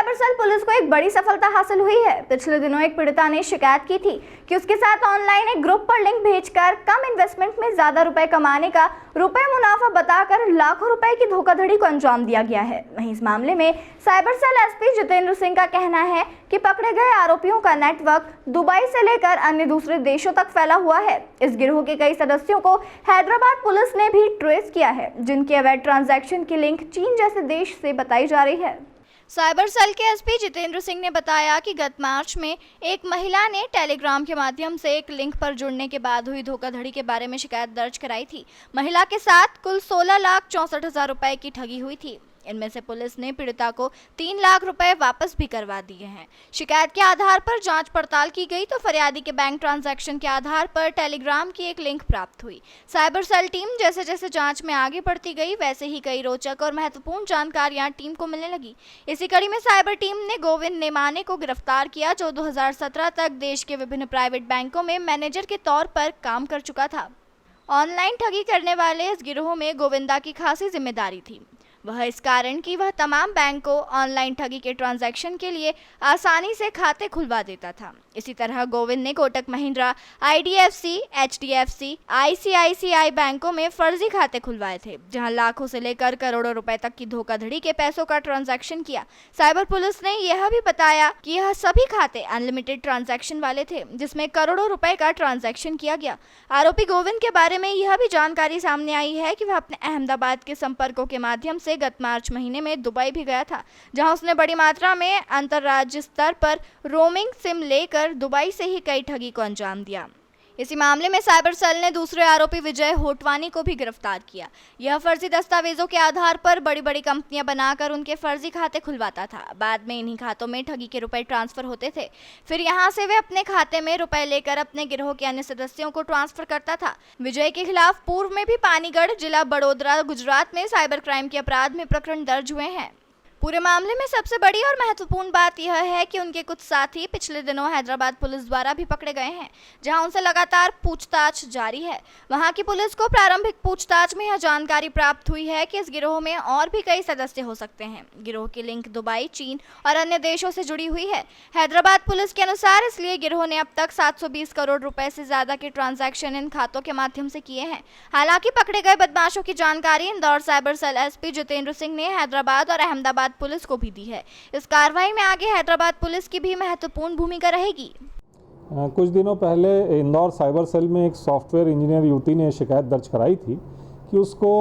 Cyber cell police को एक बड़ी सफलता हासिल हुई है। पिछले दिनों एक पीड़िता ने शिकायत की थी कि उसके साथ ऑनलाइन एक ग्रुप पर लिंक भेजकर कम इन्वेस्टमेंट में ज्यादा रुपए कमाने का मुनाफा बताकर लाखों रुपए की धोखाधड़ी को अंजाम दिया गया है। वहीं इस मामले में cyber cell SP Jitendra Singh का कहना है कि पकड़े गए आरोपियों का नेटवर्क दुबई से लेकर अन्य दूसरे देशों तक फैला हुआ है। इस गिरोह के कई सदस्यों को हैदराबाद पुलिस ने भी ट्रेस किया है, जिनके अवैध ट्रांजैक्शन की लिंक चीन जैसे देश से बताई जा रही है। साइबर सेल के एसपी जितेंद्र सिंह ने बताया कि गत मार्च में एक महिला ने टेलीग्राम के माध्यम से एक लिंक पर जुड़ने के बाद हुई धोखाधड़ी के बारे में शिकायत दर्ज कराई थी। महिला के साथ कुल 16,64,000 रुपए की ठगी हुई थी। इनमें से पुलिस ने पीड़िता को 3 लाख रुपए वापस भी करवा दिए हैं। शिकायत के आधार पर जांच पड़ताल की गई तो फरियादी के बैंक ट्रांजैक्शन के आधार पर टेलीग्राम की एक लिंक प्राप्त हुई। साइबर सेल टीम जैसे जैसे जांच में आगे बढ़ती गई, वैसे ही कई रोचक और महत्वपूर्ण जानकारियां टीम को मिलने लगी। इसी कड़ी में साइबर टीम ने गोविंद नेमाने को गिरफ्तार किया, जो 2017 तक देश के विभिन्न प्राइवेट बैंकों में मैनेजर के तौर पर काम कर चुका था। ऑनलाइन ठगी करने वाले इस गिरोह में गोविंदा की खासी जिम्मेदारी थी। वह इस कारण कि वह तमाम बैंक को ऑनलाइन ठगी के ट्रांजैक्शन के लिए आसानी से खाते खुलवा देता था। इसी तरह गोविंद ने Kotak Mahindra, IDFC, HDFC, ICICI बैंकों में फर्जी खाते खुलवाए थे, जहां लाखों से लेकर करोड़ों रुपए तक की धोखाधड़ी के पैसों का ट्रांजैक्शन किया। साइबर पुलिस ने यह भी बताया कि यह सभी खाते अनलिमिटेड ट्रांजैक्शन वाले थे, जिसमें करोड़ों रुपए का ट्रांजैक्शन किया गया। आरोपी गोविंद के बारे में यह भी जानकारी सामने आई है कि वह अपने अहमदाबाद के संपर्कों के माध्यम से गत मार्च महीने में दुबई भी गया था, जहां उसने बड़ी मात्रा में अंतर्राज्यीय स्तर पर रोमिंग सिम लेकर दुबई से ही कई ठगी को अंजाम दिया। इसी मामले में साइबर सेल ने दूसरे आरोपी विजय होटवानी को भी गिरफ्तार किया। यह फर्जी दस्तावेजों के आधार पर बड़ी बड़ी कंपनियां बनाकर उनके फर्जी खाते खुलवाता था। बाद में इन्हीं खातों में ठगी के रुपए ट्रांसफर होते थे। फिर यहां से वे अपने खाते में रुपए लेकर अपने गिरोह के अन्य सदस्यों को ट्रांसफर करता था। विजय के खिलाफ पूर्व में भी पानीगढ़, जिला बड़ोदरा, गुजरात में साइबर क्राइम के अपराध में प्रकरण दर्ज हुए हैं। पूरे मामले में सबसे बड़ी और महत्वपूर्ण बात यह है कि उनके कुछ साथी पिछले दिनों हैदराबाद पुलिस द्वारा भी पकड़े गए हैं, जहां उनसे लगातार पूछताछ जारी है। वहां की पुलिस को प्रारंभिक पूछताछ में यह जानकारी प्राप्त हुई है कि इस गिरोह में और भी कई सदस्य हो सकते हैं। गिरोह की लिंक दुबई, चीन और अन्य देशों से जुड़ी हुई है। हैदराबाद पुलिस के अनुसार इसलिए गिरोह ने अब तक 720 करोड़ रुपए से ज्यादा के ट्रांजैक्शन इन खातों के माध्यम से किए हैं। हालांकि पकड़े गए बदमाशों की जानकारी Indore cyber cell SP Jitendra Singh ने हैदराबाद और अहमदाबाद पुलिस को भी दी है। इस कार्रवाई में आगे हैदराबाद पुलिस की भी महत्वपूर्ण भूमिका रहेगी। कुछ दिनों पहले इंदौर साइबर सेल में एक सॉफ्टवेयर इंजीनियर युवती ने शिकायत दर्ज कराई थी कि उसको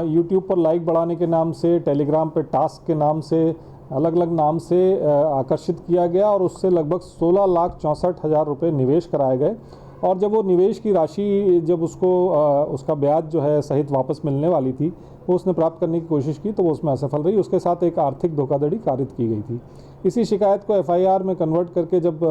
यूट्यूब पर लाइक बढ़ाने के नाम से, टेलीग्राम पे टास्क के नाम से, अलग अलग नाम से आकर्षित किया गया और उससे लगभग 16,64,000 रुपये निवेश कराए गए। और जब वो निवेश की राशि जब उसको उसका ब्याज जो है सहित वापस मिलने वाली थी, वो उसने प्राप्त करने की कोशिश की तो वो उसमें असफल रही। उसके साथ एक आर्थिक धोखाधड़ी कारित की गई थी। इसी शिकायत को एफआईआर में कन्वर्ट करके जब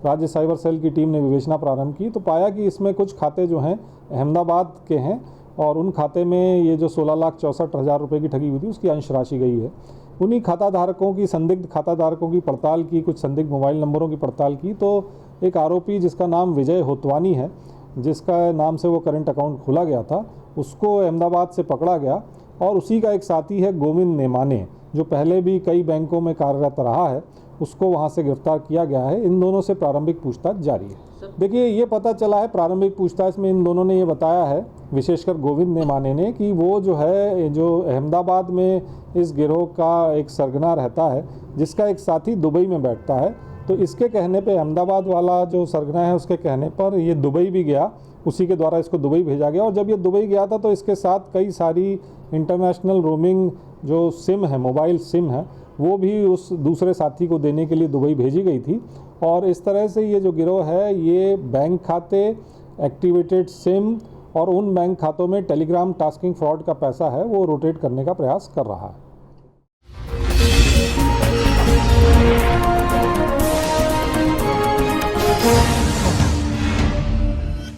राज्य साइबर सेल की टीम ने विवेचना प्रारंभ की तो पाया कि इसमें कुछ खाते जो हैं अहमदाबाद के हैं और उन खाते में ये जो 16,64,000 रुपये की ठगी हुई थी उसकी अंश राशि गई है। उन्हीं खाता धारकों की, संदिग्ध खाता धारकों की पड़ताल की, कुछ संदिग्ध मोबाइल नंबरों की पड़ताल की तो एक आरोपी जिसका नाम विजय होतवानी है, जिसका नाम से वो करंट अकाउंट खोला गया था, उसको अहमदाबाद से पकड़ा गया। और उसी का एक साथी है गोविंद नेमाने, जो पहले भी कई बैंकों में कार्यरत रहा है, उसको वहाँ से गिरफ्तार किया गया है। इन दोनों से प्रारंभिक पूछताछ जारी है। देखिए, ये पता चला है प्रारंभिक पूछताछ में इन दोनों ने ये बताया है, विशेषकर गोविंद नेमाने ने, कि वो जो है जो अहमदाबाद में इस गिरोह का एक सरगना रहता है, जिसका एक साथी दुबई में बैठता है। तो इसके कहने पे अहमदाबाद वाला जो सरगना है उसके कहने पर ये दुबई भी गया, उसी के द्वारा इसको दुबई भेजा गया। और जब ये दुबई गया था तो इसके साथ कई सारी इंटरनेशनल रोमिंग जो सिम है, मोबाइल सिम है, वो भी उस दूसरे साथी को देने के लिए दुबई भेजी गई थी। और इस तरह से ये जो गिरोह है ये बैंक खाते, एक्टिवेटेड सिम और उन बैंक खातों में टेलीग्राम टास्किंग फ्रॉड का पैसा है वो रोटेट करने का प्रयास कर रहा है।